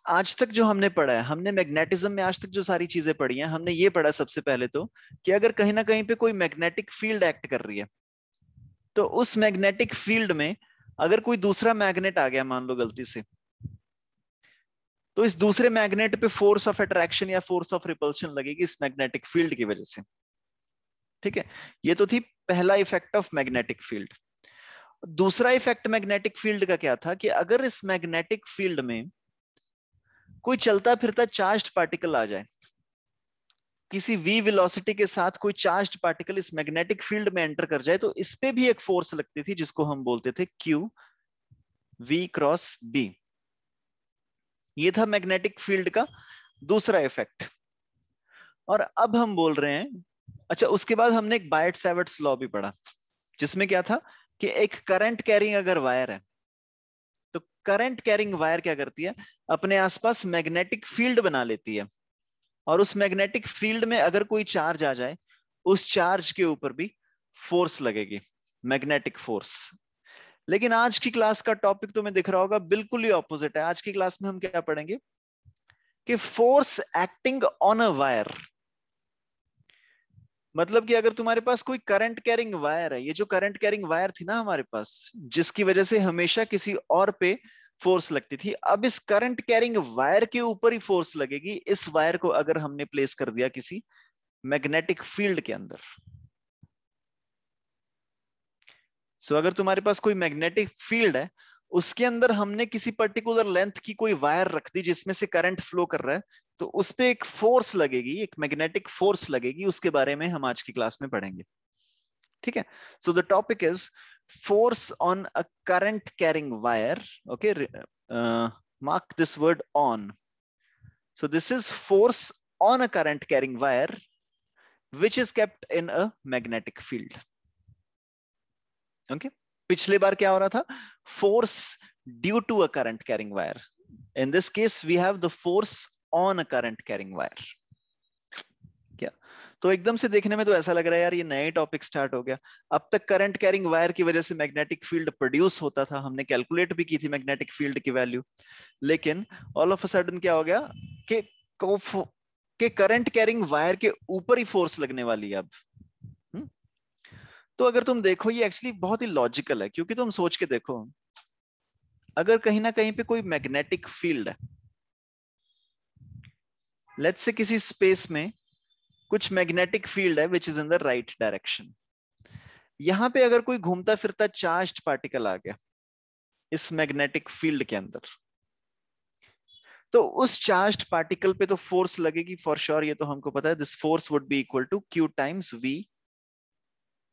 आज तक जो हमने पढ़ा है, हमने मैग्नेटिज्म में आज तक जो सारी चीजें पढ़ी हैं, हमने ये पढ़ा सबसे पहले तो कि अगर कहीं ना कहीं पे कोई मैग्नेटिक फील्ड एक्ट कर रही है, तो उस मैग्नेटिक फील्ड में अगर कोई दूसरा मैग्नेट आ गया मान लो गलती से, तो इस दूसरे मैग्नेट पे फोर्स ऑफ अट्रैक्शन या फोर्स ऑफ रिपल्शन लगेगी इस मैग्नेटिक फील्ड की वजह से। ठीक है, ये तो थी पहला इफेक्ट ऑफ मैग्नेटिक फील्ड। दूसरा इफेक्ट मैग्नेटिक फील्ड का क्या था कि अगर इस मैग्नेटिक फील्ड में कोई चलता फिरता चार्ज्ड पार्टिकल आ जाए, किसी v वेलोसिटी के साथ कोई चार्ज्ड पार्टिकल इस मैग्नेटिक फील्ड में एंटर कर जाए, तो इस पे भी एक फोर्स लगती थी जिसको हम बोलते थे q v क्रॉस b। ये था मैग्नेटिक फील्ड का दूसरा इफेक्ट। और अब हम बोल रहे हैं, अच्छा उसके बाद हमने एक बायट सैवर्ट्स लॉ भी पढ़ा, जिसमें क्या था कि एक करंट कैरिंग अगर वायर है, तो करंट कैरिंग वायर क्या करती है, अपने आसपास मैग्नेटिक फील्ड बना लेती है, और उस मैग्नेटिक फील्ड में अगर कोई चार्ज आ जाए, उस चार्ज के ऊपर भी फोर्स लगेगी, मैग्नेटिक फोर्स। लेकिन आज की क्लास का टॉपिक तुम्हें दिख रहा होगा बिल्कुल ही ऑपोजिट है। आज की क्लास में हम क्या पढ़ेंगे कि force acting on a wire. मतलब कि अगर तुम्हारे पास कोई करंट कैरिंग वायर है, ये जो करंट कैरिंग वायर थी ना हमारे पास, जिसकी वजह से हमेशा किसी और पे फोर्स लगती थी, अब इस करंट कैरिंग वायर के ऊपर ही फोर्स लगेगी इस वायर को अगर हमने प्लेस कर दिया किसी मैग्नेटिक फील्ड के अंदर। सो अगर तुम्हारे पास कोई मैग्नेटिक फील्ड है, उसके अंदर हमने किसी पर्टिकुलर लेंथ की कोई वायर रख दी जिसमें से करंट फ्लो कर रहा है, तो उस पे एक फोर्स लगेगी, एक मैग्नेटिक फोर्स लगेगी। उसके बारे में हम आज की क्लास में पढ़ेंगे। ठीक है, so the topic is force on a current carrying wire. Okay, mark this word on. So this is force on a current carrying wire which is kept in a magnetic field. Okay, पिछले बार क्या हो रहा था, force due to a current carrying wire. In this case we have the force on a current carrying wire. क्या, तो एकदम से देखने में तो ऐसा लग रहा है यार ये नया टॉपिक स्टार्ट हो गया। अब तक करंट कैरिंग वायर की वजह से मैग्नेटिक फील्ड प्रोड्यूस होता था, हमने कैलकुलेट भी की थी मैग्नेटिक फील्ड की वैल्यू। लेकिन ऑल ऑफ अ सडन क्या हो गया कि करंट कैरिंग वायर के ऊपर ही फोर्स लगने वाली है अब। हम्म? तो अगर तुम देखो ये एक्चुअली बहुत ही लॉजिकल है, क्योंकि तुम सोच के देखो, अगर कहीं ना कहीं पे कोई मैग्नेटिक फील्ड है, लेट्स से किसी स्पेस में कुछ मैग्नेटिक फील्ड है which is in the right direction, यहां पे अगर कोई घूमता फिरता चार्ज्ड पार्टिकल आ गया इस मैग्नेटिक फील्ड के अंदर, तो उस चार्ज्ड पार्टिकल पे तो फोर्स लगेगी फॉर श्योर, ये तो हमको पता है। This force would be equal to q times v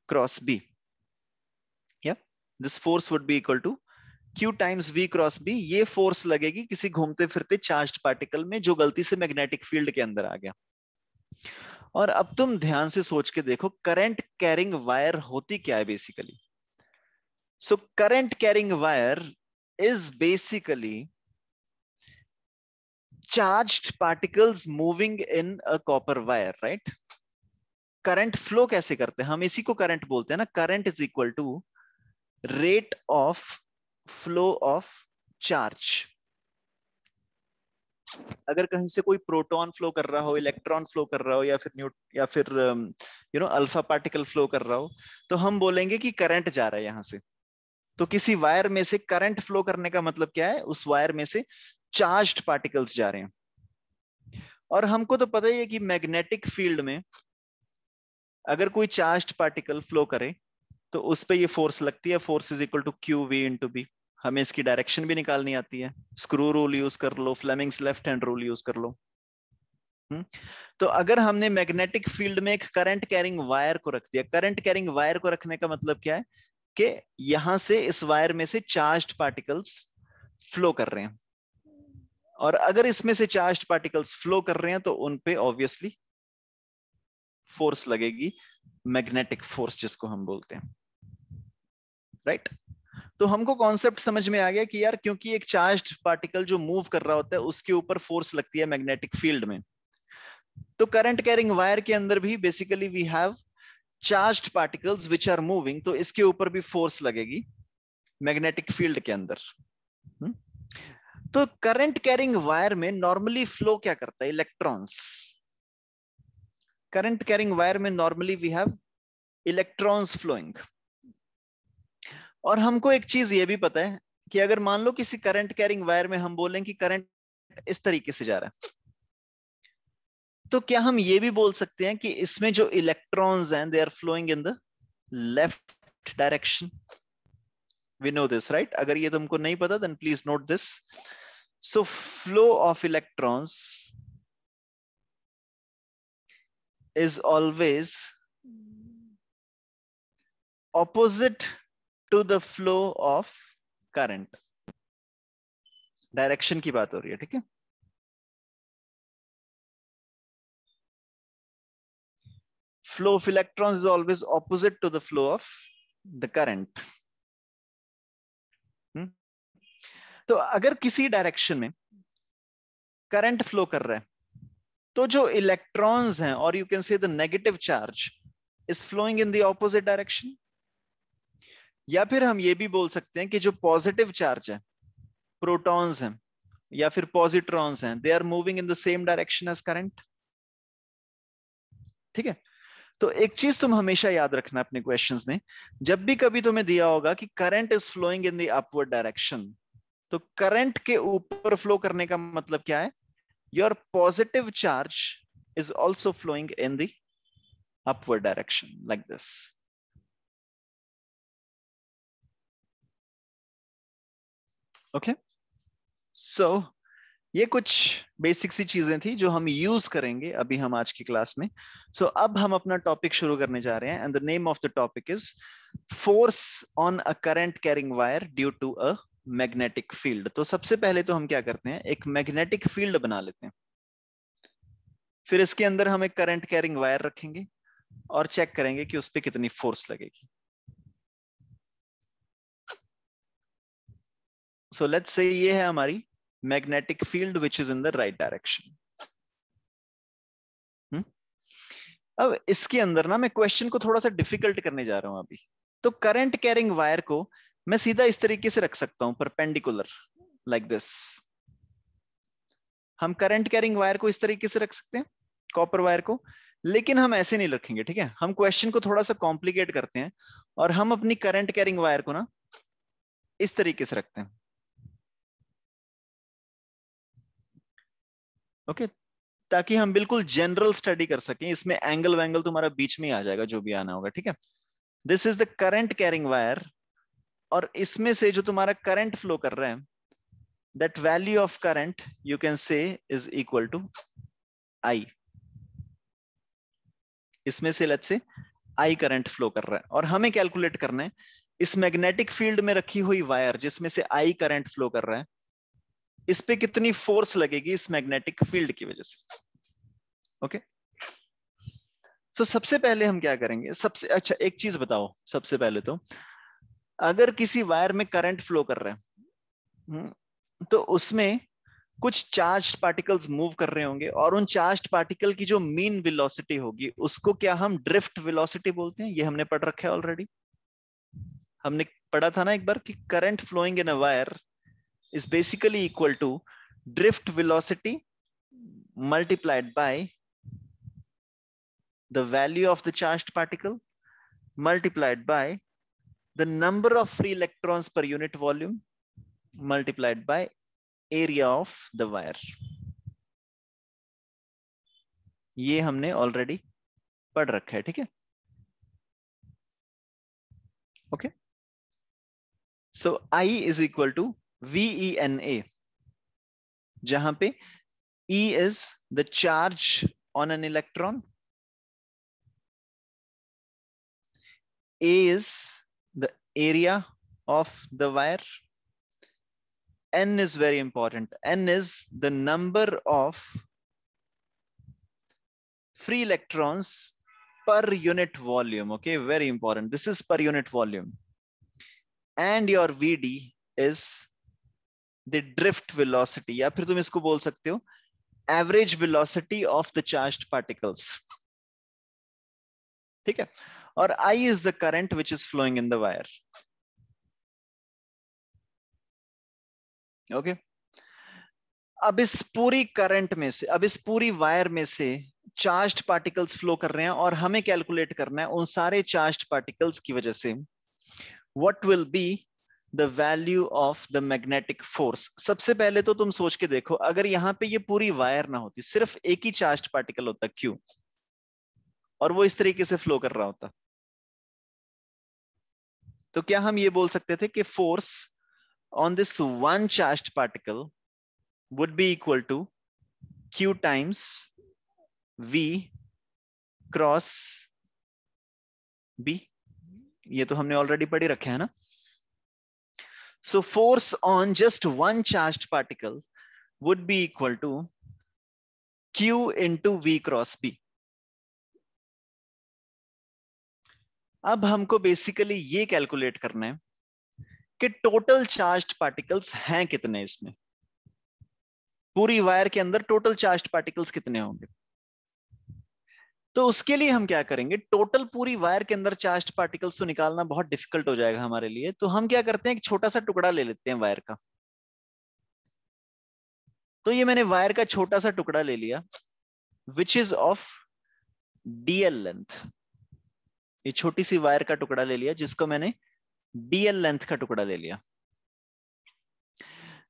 cross b। या this force would be equal to q times v cross b। ये फोर्स लगेगी किसी घूमते फिरते चार्ज्ड पार्टिकल में जो गलती से मैग्नेटिक फील्ड के अंदर आ गया। और अब तुम ध्यान से सोच के देखो करंट कैरिंग वायर होती क्या है basically. So current carrying wire is basically charged particles moving in a copper wire, right. Current flow कैसे करते हैं, हम इसी को करंट बोलते हैं ना। Current is equal to rate of flow of charge. अगर कहीं से कोई प्रोटॉन फ्लो कर रहा हो, इलेक्ट्रॉन फ्लो कर रहा हो, या फिर अल्फा पार्टिकल फ्लो कर रहा हो, तो हम बोलेंगे कि करंट जा रहा है यहां से। तो किसी वायर में से करंट फ्लो करने का मतलब क्या है, उस वायर में से चार्ज्ड पार्टिकल्स जा रहे हैं। और हमको तो पता ही है कि मैग्नेटिक फील्ड में अगर कोई चार्ज्ड पार्टिकल फ्लो करे तो उस पर ये फोर्स लगती है। Force is equal to q v into b. हमें इसकी डायरेक्शन भी निकालनी आती है, स्क्रू रूल यूज कर लो, Fleming's left hand rule use कर लो। तो अगर हमने मैग्नेटिक फील्ड में एक करंट कैरिंग वायर को रख दिया, करंट कैरिंग वायर को रखने का मतलब क्या है कि यहां से इस वायर में से चार्ज्ड पार्टिकल्स फ्लो कर रहे हैं, और अगर इसमें से चार्ज्ड पार्टिकल्स फ्लो कर रहे हैं तो उन पे ऑब्वियसली फोर्स लगेगी, मैग्नेटिक फोर्स जिसको हम बोलते हैं, राइट। तो हमको कॉन्सेप्ट समझ में आ गया कि यार क्योंकि एक चार्ज्ड पार्टिकल जो मूव कर रहा होता है उसके ऊपर फोर्स लगती है मैग्नेटिक फील्ड में, तो करंट कैरिंग वायर के अंदर भी basically we have charged particles which are moving, तो इसके ऊपर भी फोर्स लगेगी मैग्नेटिक फील्ड के अंदर। तो करंट कैरिंग वायर में नॉर्मली फ्लो क्या करता है? इलेक्ट्रॉन्स। करंट कैरिंग वायर में normally we have electrons flowing. और हमको एक चीज ये भी पता है कि अगर मान लो किसी करंट कैरिंग वायर में हम बोलें कि करंट इस तरीके से जा रहा है, तो क्या हम ये भी बोल सकते हैं कि इसमें जो इलेक्ट्रॉन्स हैं they are flowing in the left direction? We know this right? अगर ये तुमको नहीं पता then please note this. So flow of electrons is always opposite to the flow of current. Direction की बात हो रही है, ठीक है? Flow of electrons is always opposite to the flow of the current. तो अगर किसी डायरेक्शन में करंट फ्लो कर रहा है तो जो इलेक्ट्रॉन्स हैं और you can say the negative charge is flowing in the opposite direction. या फिर हम ये भी बोल सकते हैं कि जो पॉजिटिव चार्ज है, प्रोटॉन्स हैं या फिर पॉजिट्रॉन्स हैं, they are moving in the same direction as current. ठीक है? तो एक चीज तुम हमेशा याद रखना अपने क्वेश्चंस में, जब भी कभी तुम्हें दिया होगा कि current is flowing in the upward direction, तो करंट के ऊपर फ्लो करने का मतलब क्या है? Your positive charge is also flowing in the upward direction like this. Okay, so ये कुछ बेसिक सी चीजें थी जो हम यूज करेंगे अभी हम आज की क्लास में. सो अब हम अपना टॉपिक शुरू करने जा रहे हैं and the name of the topic is force on a current carrying wire due to a magnetic field. तो सबसे पहले तो हम क्या करते हैं, एक मैग्नेटिक फील्ड बना लेते हैं. फिर इसके अंदर हम एक करंट कैरिंग वायर रखेंगे और चेक करेंगे कि उस पर कितनी फोर्स लगेगी. सो लेट्स से ये है हमारी magnetic field which is in the right direction. अब इसके अंदर ना मैं क्वेश्चन को थोड़ा सा डिफिकल्ट करने जा रहा हूं अभी. तो करंट कैरिंग वायर को मैं सीधा इस तरीके से रख सकता हूं, परपेंडिकुलर लाइक दिस. हम करंट कैरिंग वायर को इस तरीके से रख सकते हैं, कॉपर वायर को, लेकिन हम ऐसे नहीं रखेंगे. ठीक है? हम क्वेश्चन को थोड़ा सा कॉम्प्लिकेट करते हैं और हम अपनी करंट कैरिंग वायर को ना इस तरीके से रखते हैं. ओके, ताकि हम बिल्कुल जनरल स्टडी कर सकें. इसमें एंगल वैंगल तुम्हारा बीच में ही आ जाएगा जो भी आना होगा. ठीक है? This is the current carrying wire और इसमें से जो तुम्हारा करंट फ्लो कर रहा है, that value of current you can say is equal to I. इसमें से let's say I current flow कर रहा है और हमें कैलकुलेट करना है इस मैग्नेटिक फील्ड में रखी हुई वायर जिसमें से आई करंट फ्लो कर रहा है, इस पे कितनी फोर्स लगेगी इस मैग्नेटिक फील्ड की वजह से. ओके, सो सबसे पहले हम क्या करेंगे, सबसे अच्छा एक चीज बताओ. सबसे पहले तो अगर किसी वायर में करंट फ्लो कर रहा है, तो उसमें कुछ चार्ज्ड पार्टिकल्स मूव कर रहे होंगे और उन चार्ज्ड पार्टिकल की जो मीन वेलोसिटी होगी उसको क्या हम ड्रिफ्ट वेलोसिटी बोलते हैं. ये हमने पढ़ रखा है ऑलरेडी. हमने पढ़ा था ना एक बार कि current flowing in a wire is basically equal to drift velocity multiplied by the value of the charged particle multiplied by the number of free electrons per unit volume multiplied by area of the wire. ये हमने already पढ़ रखा है. ठीक है? Okay, so I is equal to VENA, जहां पे E is the charge on an electron, A is the area of the wire, N is very important. N is the number of free electrons per unit volume. Okay, very important. This is per unit volume. And your VD is the drift velocity, या फिर तुम इसको बोल सकते हो average velocity of the charged particles. ठीक है? और I is the current which is flowing in the wire. Okay, अब इस पूरी करंट में से, अब इस पूरी वायर में से चार्ज्ड पार्टिकल्स फ्लो कर रहे हैं और हमें कैलकुलेट करना है उन सारे चार्ज्ड पार्टिकल्स की वजह से what will be the value of the magnetic force. सबसे पहले तो तुम सोच के देखो, अगर यहाँ पे ये पूरी वायर ना होती, सिर्फ एक ही चार्ज्ड पार्टिकल होता क्यू, और वो इस तरीके से फ्लो कर रहा होता, तो क्या हम ये बोल सकते थे कि force on this one charged particle would be equal to q times v cross b? ये तो हमने ऑलरेडी पढ़ी रखे है ना। So force on just one charged particle would be equal to q into v cross b. अब हमको basically ये कैलकुलेट करना है कि टोटल चार्ज्ड पार्टिकल्स हैं कितने, इसमें पूरी वायर के अंदर टोटल चार्ज्ड पार्टिकल्स कितने होंगे। तो उसके लिए हम क्या करेंगे, टोटल पूरी वायर के अंदर चार्ज्ड पार्टिकल्स तो निकालना बहुत डिफिकल्ट हो जाएगा हमारे लिए, तो हम क्या करते हैं, एक छोटा सा टुकड़ा ले लेते हैं वायर का। तो ये मैंने वायर का छोटा सा टुकड़ा ले लिया which is of DL length. ये छोटी सी वायर का टुकड़ा ले लिया जिसको मैंने डीएल लेंथ का टुकड़ा ले लिया।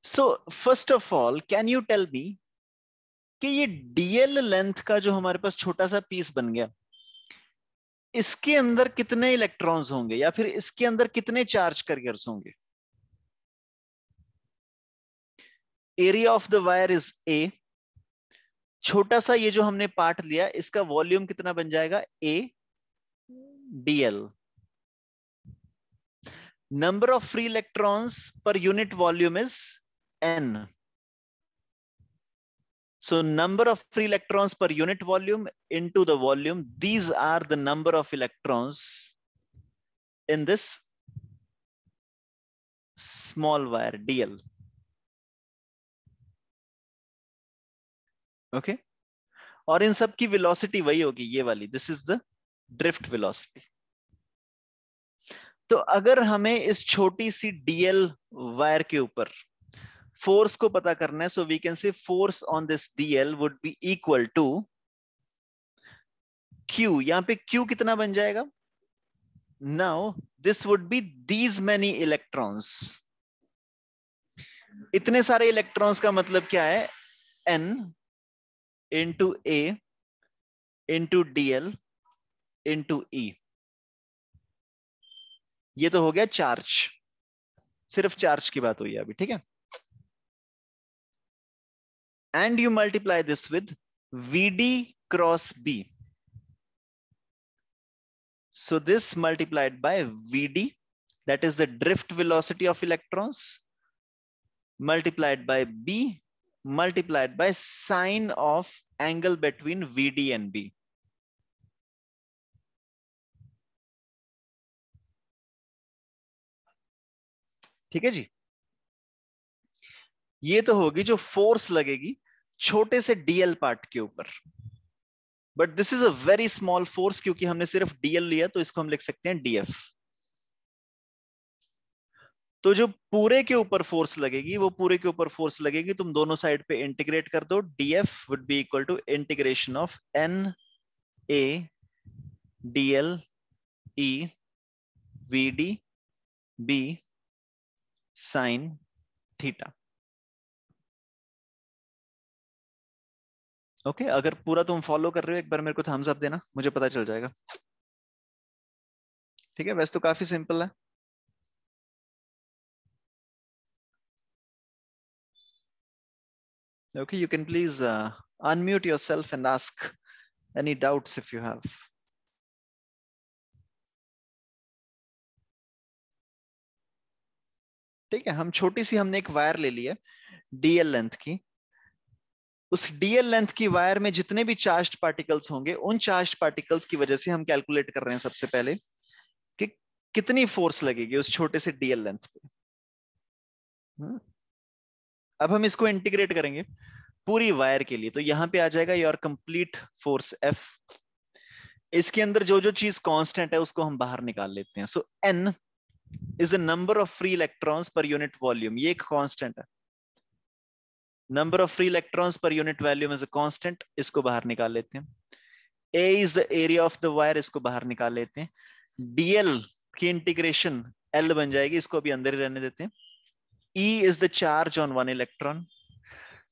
So first of all can you tell me कि ये डीएल लेंथ का जो हमारे पास छोटा सा पीस बन गया, इसके अंदर कितने इलेक्ट्रॉन्स होंगे या फिर इसके अंदर कितने चार्ज कैरियर्स होंगे। Area of the wire is a. छोटा सा ये जो हमने पार्ट लिया, इसका वॉल्यूम कितना बन जाएगा, A DL. Number of free electrons पर unit volume is N. So number of free electrons per unit volume into the volume, these are the number of electrons in this small wire DL. Okay? और इन सब की velocity वही होगी, ये वाली, this is the drift velocity. तो अगर हमें इस छोटी सी DL वायर के ऊपर फोर्स को पता करना है, so we can say force on this DL would be equal to Q। यहां पे Q कितना बन जाएगा, now this would be these many electrons. इतने सारे इलेक्ट्रॉन्स का मतलब क्या है, N into A into DL into E। ये तो हो गया चार्ज, सिर्फ चार्ज की बात हुई है अभी, ठीक है। And you multiply this with VD cross B। So this multiplied by VD, that is the drift velocity of electrons, multiplied by B, multiplied by sine of angle between VD and B. ठीक है जी। ये तो होगी जो force लगेगी छोटे से DL part के ऊपर, but this is a very small force, क्योंकि हमने सिर्फ DL लिया तो इसको हम लिख सकते हैं DF। तो जो पूरे के ऊपर फोर्स लगेगी, वो पूरे के ऊपर फोर्स लगेगी, तुम दोनों साइड पे इंटीग्रेट कर दो, DF would be equal to integration of NA DL E VD B sine theta. Okay, अगर पूरा तुम फॉलो कर रहे हो एक बार मेरे को थम्स अप देना, मुझे पता चल जाएगा। ठीक है, वैसे तो काफी सिंपल है। Okay, you can please unmute yourself and ask any doubts if you have. ठीक है, हम छोटी सी हमने एक वायर ले ली है DL लेंथ की। उस DL लेंथ की वायर में जितने भी चार्ज्ड पार्टिकल्स होंगे, उन चार्ज्ड पार्टिकल्स की वजह से हम कैलकुलेट कर रहे हैं सबसे पहले कि कितनी फोर्स लगेगी उस छोटे से DL लेंथ पे। अब हम इसको इंटीग्रेट करेंगे पूरी वायर के लिए, तो यहां पे आ जाएगा योर कंप्लीट फोर्स F। इसके अंदर जो जो चीज कांस्टेंट है उसको हम बाहर निकाल लेते हैं। सो N is the number of free electrons पर यूनिट वॉल्यूम, ये एक कांस्टेंट है। नंबर ऑफ फ्री इलेक्ट्रॉन्स पर unit volume is a constant, इसको बाहर निकाल लेते हैं। A is the area of the wire, इसको बाहर निकाल लेते हैं। dl की इंटीग्रेशन L बन जाएगी, इसको अभी अंदर ही रहने देते हैं। E is the charge on one electron.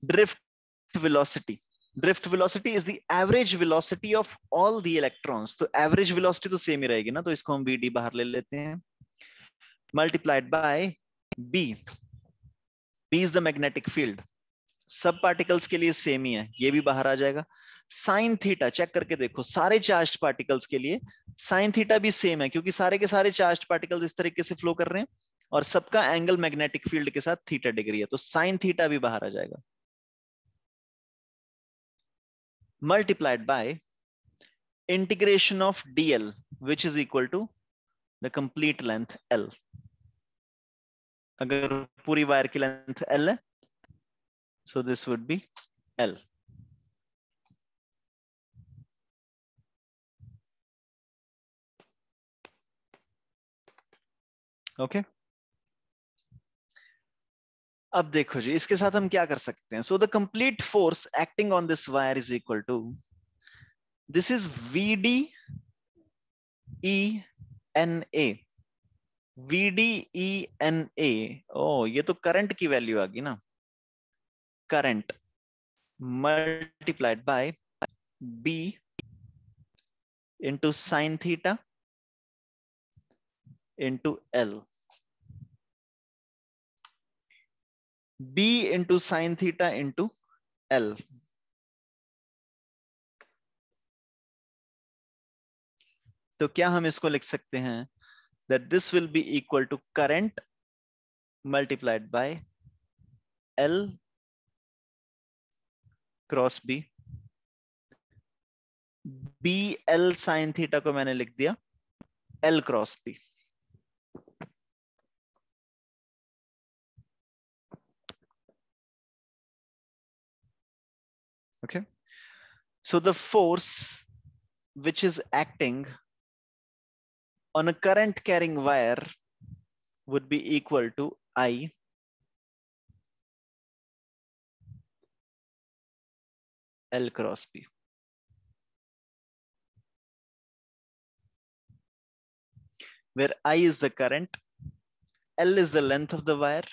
Drift velocity, drift velocity is the average velocity of all the electrons, तो एवरेज वेलोसिटी तो सेम ही रहेगी ना, तो इसको हम Vd बाहर ले लेते हैं, multiplied by B। B is the magnetic field, सब पार्टिकल्स के लिए सेम ही है, ये भी बाहर आ जाएगा। साइन थीटा चेक करके देखो, सारे चार्ज पार्टिकल्स के लिए साइन थीटा भी सेम है, क्योंकि सारे के सारे चार्ज पार्टिकल्स इस तरीके से फ्लो कर रहे हैं और सबका एंगल मैग्नेटिक फील्ड के साथ थीटा डिग्री है, तो साइन थीटा भी बाहर आ जाएगा, multiplied by integration of dl which is equal to the complete length l। अगर पूरी वायर की लेंथ l है, so this would be L। Okay, अब देखो जी, इसके साथ हम क्या कर सकते हैं। So the complete force acting on this wire is equal to, this is Vd E N A। Vd E N A, ओ ये तो करंट की वैल्यू आ गई ना, current multiplied by B into sine theta into L। B into sine theta into L। तो क्या हम इसको लिख सकते हैं, that this will be equal to current multiplied by L cross B। B L sin theta को मैंने लिख दिया L cross B। Okay, so the force which is acting on a current carrying wire would be equal to I L cross B, where I is the current, L is the length of the wire.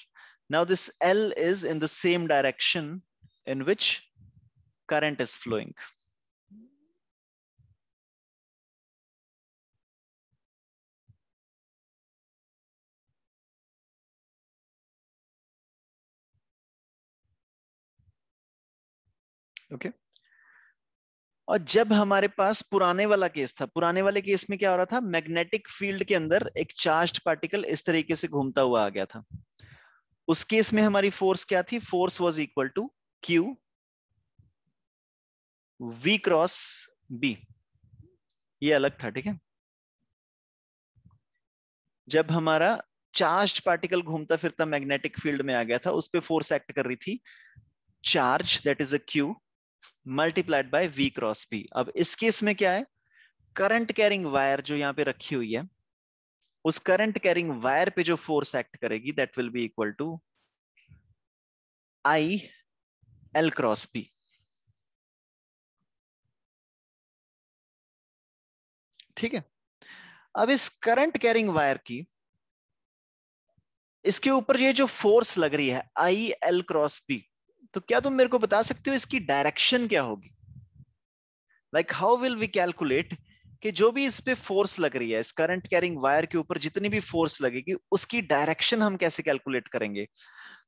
Now this L is in the same direction in which current is flowing. Okay, और जब हमारे पास पुराने वाला case था, पुराने वाले case में क्या हो रहा था, मैग्नेटिक फील्ड के अंदर एक चार्ज्ड पार्टिकल इस तरीके से घूमता हुआ आ गया था। उस केस में हमारी फोर्स क्या थी, force was equal to Q V cross B, ये अलग था, ठीक है। जब हमारा चार्ज्ड पार्टिकल घूमता फिरता मैग्नेटिक फील्ड में आ गया था, उस पे फोर्स एक्ट कर रही थी charge, that is a Q multiplied by V cross B। अब इस केस में क्या है, करंट कैरिंग वायर जो यहाँ पे रखी हुई है, उस करंट कैरिंग वायर पे जो फोर्स एक्ट करेगी that will be equal to I L cross B। ठीक है, अब इस करंट कैरिंग वायर की, इसके ऊपर ये जो फोर्स लग रही है I L क्रॉस B, तो क्या तुम मेरे को बता सकते हो इसकी डायरेक्शन क्या होगी। Like how will we calculate कि जो भी इस पे फोर्स लग रही है, इस करंट कैरिंग वायर के ऊपर जितनी भी फोर्स लगेगी, उसकी डायरेक्शन हम कैसे कैलकुलेट करेंगे।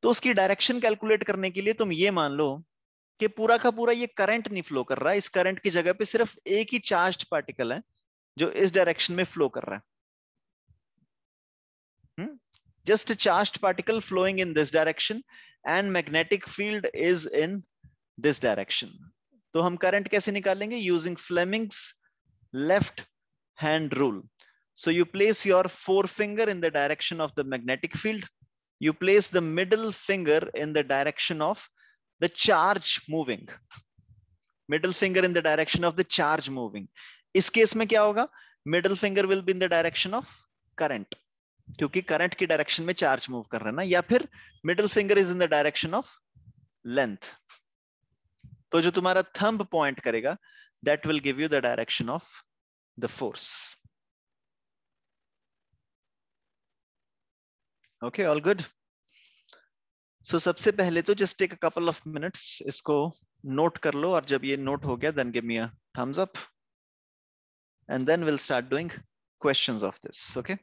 तो उसकी डायरेक्शन कैलकुलेट करने के लिए तुम ये मान लो कि पूरा का पूरा ये करंट नहीं फ्लो कर रहा है, इस करंट की जगह पे सिर्फ एक ही चार्ज्ड पार्टिकल है जो इस डायरेक्शन में फ्लो कर रहा है। Just a charged particle flowing in this direction and magnetic field is in this direction. तो हम करंट कैसे निकालेंगे, using Fleming's left hand rule. So you place your forefinger in the direction of the magnetic field. You place the middle finger in the direction of the charge moving. Middle finger in the direction of the charge moving. इस case में क्या होगा, middle finger will be in the direction of current, क्योंकि current की direction में charge move कर रहा है ना, या फिर middle finger is in the direction of length. तो जो तुम्हारा थंब पॉइंट करेगा that will give you the direction of the force. Okay, all good. So सबसे पहले तो just take a couple of minutes, इसको नोट कर लो, और जब ये नोट हो गया then give me a thumbs up and then will start doing questions of this. Okay,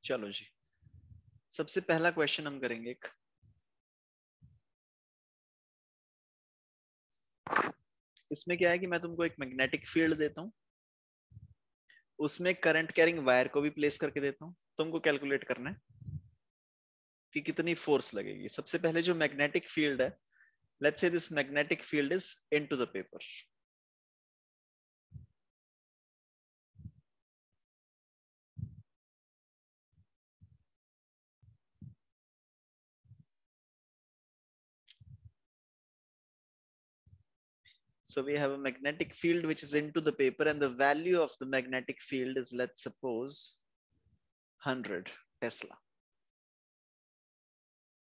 चलो जी, सबसे पहला क्वेश्चन हम करेंगे एक। इसमें क्या है कि मैं तुमको एक मैग्नेटिक फील्ड देता हूं, उसमें करंट कैरिंग वायर को भी प्लेस करके देता हूं, तुमको कैलकुलेट करना है कि कितनी फोर्स लगेगी। सबसे पहले जो मैग्नेटिक फील्ड है, let's say this magnetic field is into the paper. So we have a magnetic field which is into the paper, and the value of the magnetic field is, let's suppose, 100 Tesla.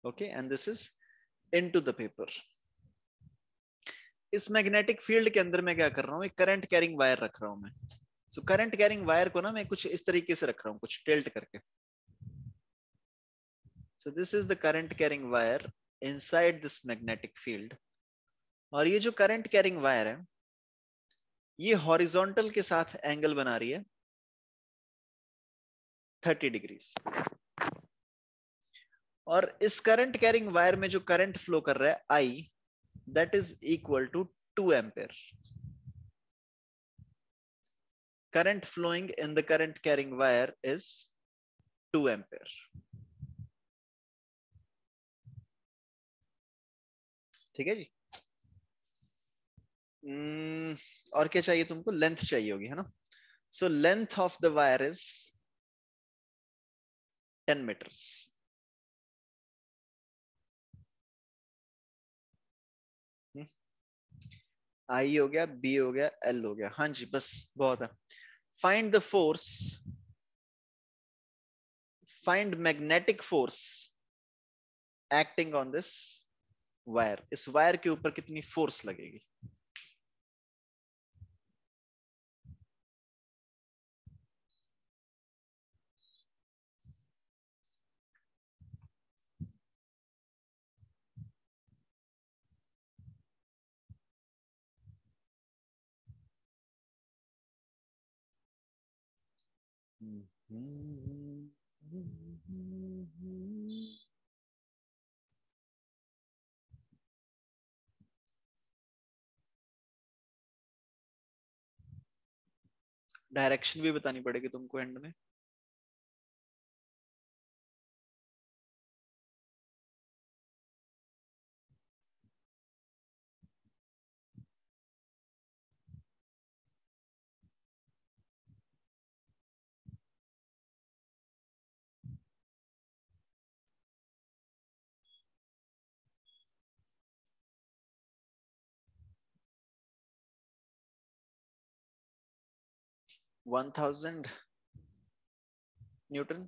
Okay, and this is into the paper. इस magnetic field के अंदर मैं क्या कर रहा हूँ, एक current carrying wire रख रहा हूं मैं। सो करंट कैरिंग वायर को ना मैं कुछ इस तरीके से रख रहा हूँ, कुछ टिल्ट करके। सो this is the current carrying wire inside this magnetic field. और ये जो करंट कैरिंग वायर है, ये हॉरिजॉन्टल के साथ एंगल बना रही है 30 डिग्रीज। और इस करंट कैरिंग वायर में जो करंट फ्लो कर रहा है I, that is equal to 2 ampere. Current flowing in the current carrying wire is 2 ampere. ठीक है जी। और क्या चाहिए तुमको, लेंथ चाहिए होगी, है ना। So length of the wire is 10 meters. I हो गया, बी हो गया, एल हो गया। हाँ जी, बस बहुत है। Find the force, find magnetic force acting on this wire. इस वायर के ऊपर कितनी फोर्स लगेगी। डायरेक्शन भी बतानी पड़ेगी तुमको एंड में। वन 1000 न्यूटन,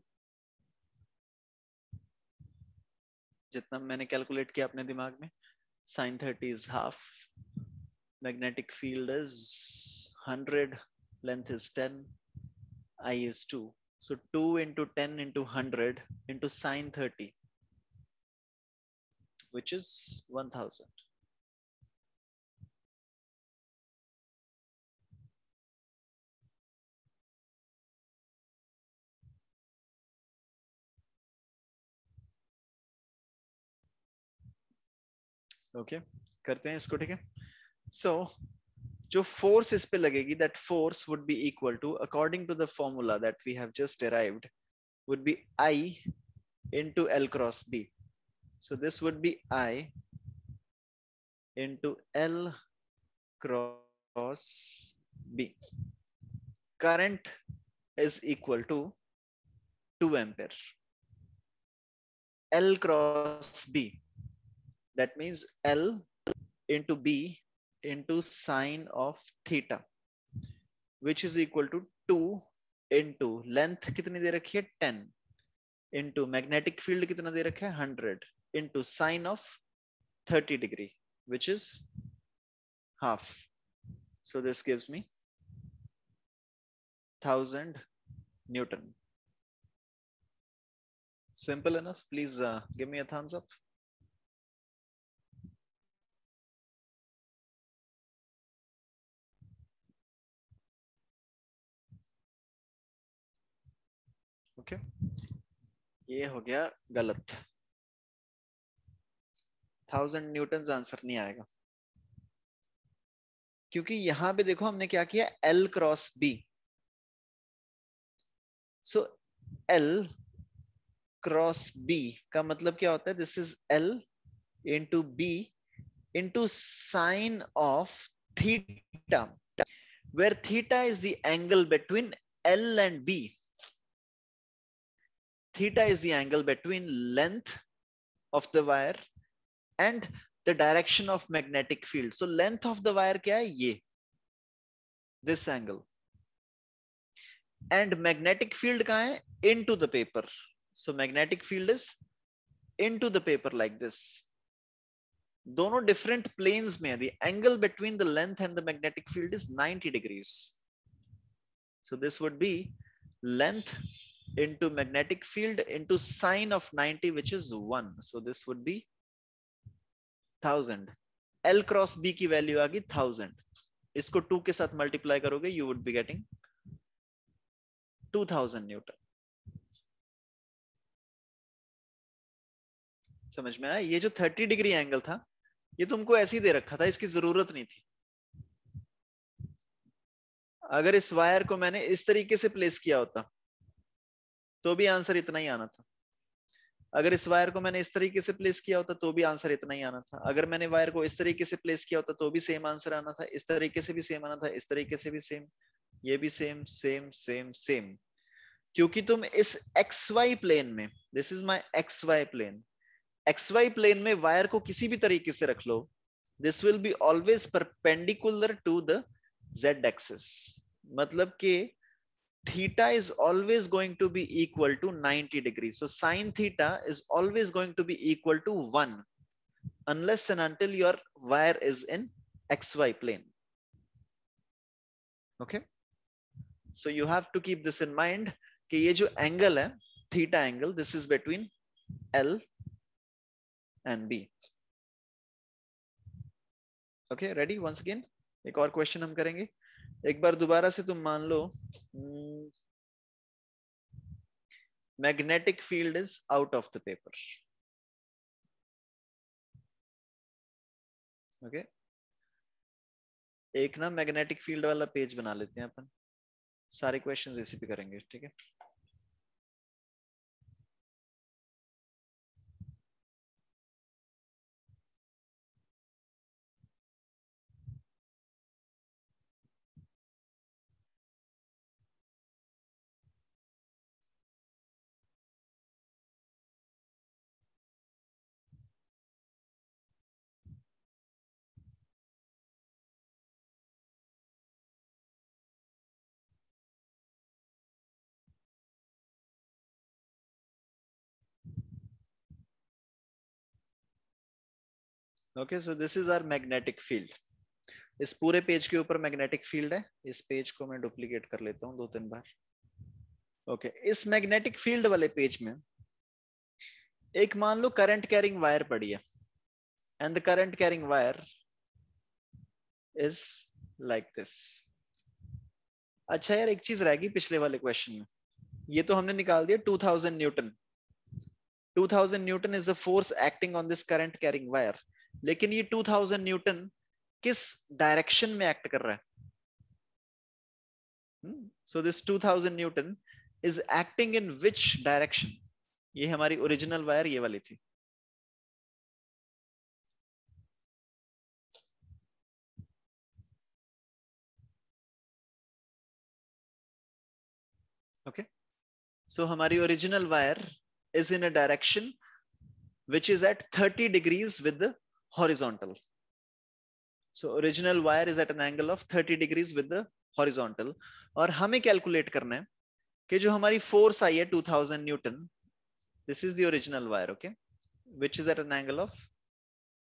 जितना मैंने कैलकुलेट किया अपने दिमाग में। sin 30 is half, magnetic field is 100, length is 10, I is 2. So 2 into 10 into 100 into sin 30, which is 1000. Okay, करते हैं इसको, ठीक है। So जो फोर्स इस पे लगेगी, that force would be equal to, according to the formula that we have just derived, would be I into L cross B. So this would be I into L cross B. Current is equal to 2 ampere. L cross B, that means L into B into sine of theta, which is equal to 2 into length कितनी दे रखी है 10 into magnetic field कितना दे रखा है 100 into sine of 30 degree, which is half. So this gives me 1000 Newton. Simple enough. Please give me a thumbs up. Okay. ये हो गया गलत. 1000 न्यूटन आंसर नहीं आएगा, क्योंकि यहां पे देखो हमने क्या किया, L क्रॉस B. सो L क्रॉस B का मतलब क्या होता है, this is L into B into sine of theta, where theta is the angle between L and B. Theta is the angle between length of the wire and the direction of magnetic field. So length of the wire क्या है, ये, this angle, and magnetic field कहाँ है, into the paper. So magnetic field is into the paper like this. दोनों different planes में, the angle between the length and the magnetic field is 90 degrees. So this would be length into magnetic field into sine of 90, which is 1. So this would be 1000. L cross B की value आ गई 1000. इसको 2 के साथ multiply करोगे, you would be getting 2000 Newton. समझ में आया? ये जो 30 डिग्री एंगल था, ये तुमको ऐसे ही दे रखा था, इसकी जरूरत नहीं थी. अगर इस वायर को मैंने इस तरीके से प्लेस किया होता तो भी आंसर इतना ही आना था. अगर इस वायर को मैंने इस तरीके से प्लेस किया होता तो भी आंसर इतना ही आना था. अगर मैंने वायर को इस तरीके से प्लेस किया होता तो भी सेम आंसर आना था. इस तरीके से भी सेम आना था, इस तरीके से भी सेम, ये भी सेम सेम सेम सेम. क्योंकि तुम इस XY प्लेन में, this is my XY plane, XY plane में वायर को किसी भी तरीके से रख लो, this will be always perpendicular to the Z axis. मतलब कि theta is always going to be equal to 90 degrees. So sine theta is always going to be equal to 1 unless and until your wire is in XY plane. Okay. So you have to keep this in mind कि ये जो angle है, theta angle, this is between L and B. Okay, ready? Once again, एक और question हम करेंगे. एक बार दोबारा से तुम मान लो magnetic field is out of the paper. Okay. एक ना मैग्नेटिक फील्ड वाला पेज बना लेते हैं अपन, सारे क्वेश्चंस इसी पे करेंगे. ठीक है. Okay, so this is our magnetic field. इस पूरे पेज के ऊपर मैग्नेटिक फील्ड है. इस पेज को मैं डुप्लीकेट कर लेता हूँ 2-3 बार. ओके, इस मैग्नेटिक फील्ड वाले पेज में एक मान लो करंट कैरिंग वायर पड़ी है, and the current carrying wire is like this. अच्छा यार, एक चीज रह गई पिछले वाले क्वेश्चन में. ये तो हमने निकाल दिया 2000 Newton. 2000 Newton is the force acting on this current carrying wire. लेकिन ये 2000 न्यूटन किस डायरेक्शन में एक्ट कर रहा है. So this 2000 Newton is acting in which direction? ये हमारी ओरिजिनल वायर ये वाली थी. Okay. So हमारी original wire is in a direction which is at 30 degrees with the horizontal. So original wire is at an angle of 30 degrees with the horizontal. और हमें calculate करना है कि जो हमारी फोर्स आई है 2000 Newton, this is the original wire, okay, which is at an angle of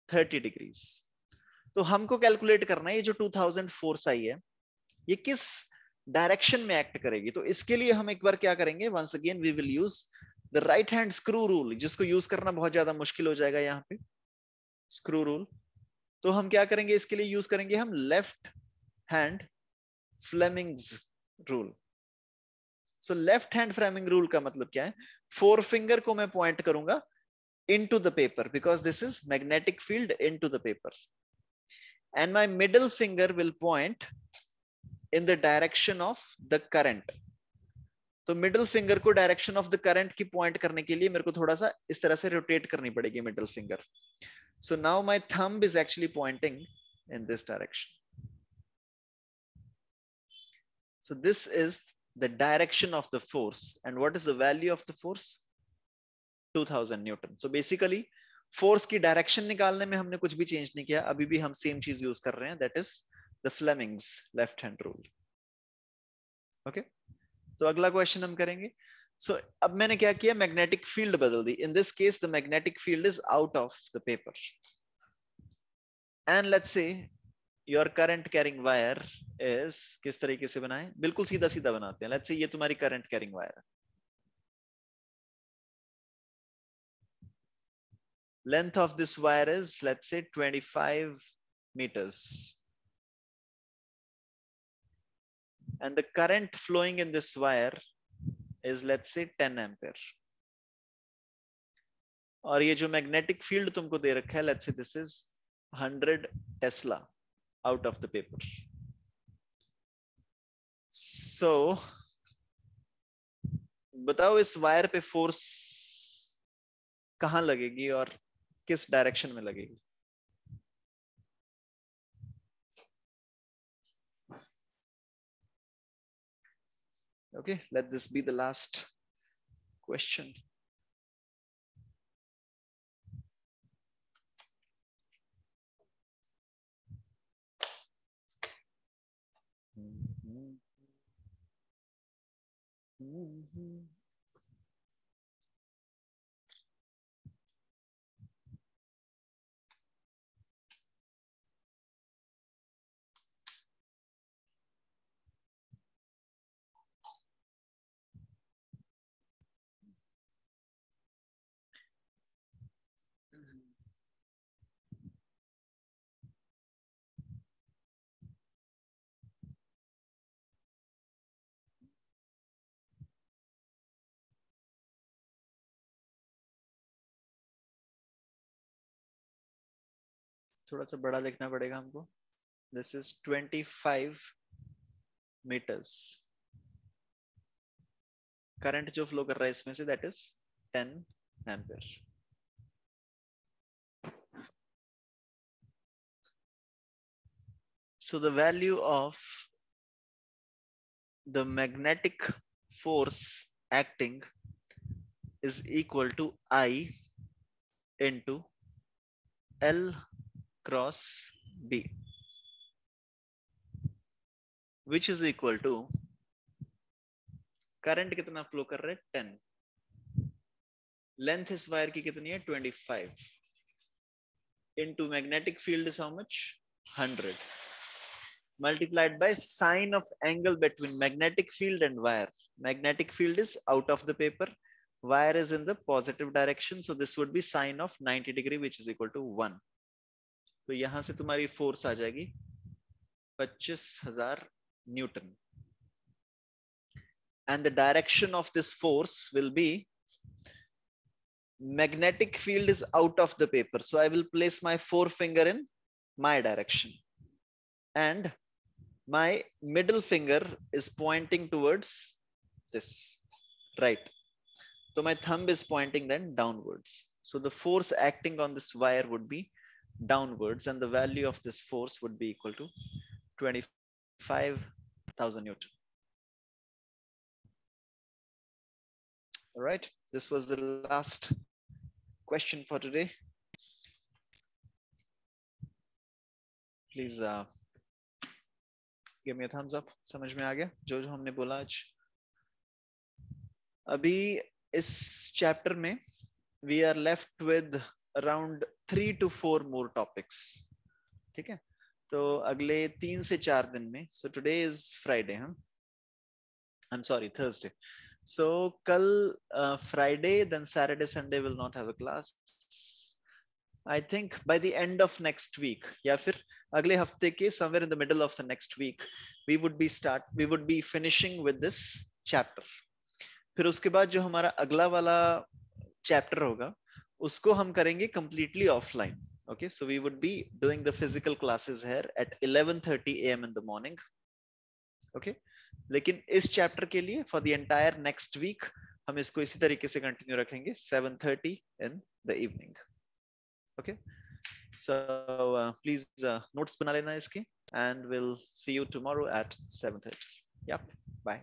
30 degrees. तो हमको कैलकुलेट करना है ये जो 2000 फोर्स आई है ये किस डायरेक्शन में एक्ट करेगी. तो इसके लिए हम एक बार क्या करेंगे, once again we will use the right hand screw rule, जिसको यूज करना बहुत ज्यादा मुश्किल हो जाएगा यहाँ पे, स्क्रू रूल. तो हम क्या करेंगे, इसके लिए यूज करेंगे हम left hand Fleming's rule. So left hand Fleming rule का मतलब क्या है, फोर फिंगर को मैं पॉइंट करूंगा into the paper because this is magnetic field into the paper, and my middle finger will point in the direction of the current. तो middle finger को direction of the current की point करने के लिए मेरे को थोड़ा सा इस तरह से रोटेट करनी पड़ेगी middle finger. So now my thumb is actually pointing in this direction. So this is the direction of the force, and what is the value of the force? 2000 Newton. So basically force की direction निकालने में हमने कुछ भी change नहीं किया, अभी भी हम सेम चीज यूज कर रहे हैं, that is the Fleming's left hand rule. Okay, तो अगला क्वेश्चन हम करेंगे. सो अब मैंने क्या किया, मैग्नेटिक फील्ड बदल दी. In this case the magnetic field is out of the paper, and let's say your current carrying wire is, किस तरीके से बनाए, बिल्कुल सीधा सीधा बनाते हैं. लेट्स से ये तुम्हारी करंट कैरिंग वायर है. Length of this wire is, let's say, 25 meters. And the current flowing in this wire is, let's say, 10 ampere. और ये जो मैग्नेटिक फील्ड तुमको दे रखा है, let's say this is 100 Tesla out of the paper. So बताओ इस wire पे force कहां लगेगी और किस डायरेक्शन में लगेगी. Okay, let this be the last question. थोड़ा सा बड़ा लिखना पड़ेगा हमको. This is 25 meters. करंट जो फ्लो कर रहा है इसमें से, that is 10 ampere. So the value of the magnetic force acting is equal to I into L cross B, which is equal to current कितना फ्लो कर रहा है 10, लेंथ इस वायर की कितनी है 25, into magnetic field is how much 100, multiplied by sine of angle between magnetic field and wire. Magnetic field is out of the paper, wire is in the positive direction, so this would be sine of 90 degree, which is equal to 1. तो यहां से तुम्हारी force आ जाएगी 25,000 Newton, and the direction of this force will be, magnetic field is out of the paper, so I will place my forefinger in my direction. and my middle finger is pointing towards this, right? So my thumb is pointing then downwards. So the force acting on this wire would be downwards, and the value of this force would be equal to 25,000 Newton. All right, this was the last question for today. Please give me a thumbs up. समझ में आ गया जो जो हमने बोला आज? अभी इस चैप्टर में we are left with around 3 to 4 more topics. ठीक है, तो अगले 3 से 4 दिन में, so today is Friday, huh? I'm sorry, Thursday. So kal Friday, then Saturday, Sunday will not have a class. I think by the end of next week, या फिर अगले हफ्ते के somewhere in the middle of the next week, we would be finishing with this chapter. फिर उसके बाद जो हमारा अगला वाला चैप्टर होगा उसको हम करेंगे completely offline. Okay, so we would be doing the physical classes here at 11:30 a.m. in the morning. Okay, लेकिन इस चैप्टर के लिए for the entire next week हम इसको इसी तरीके से कंटिन्यू रखेंगे 7:30 in the evening. Okay, so please notes बना लेना इसके, and we'll see you tomorrow at 7:30. Yep, bye.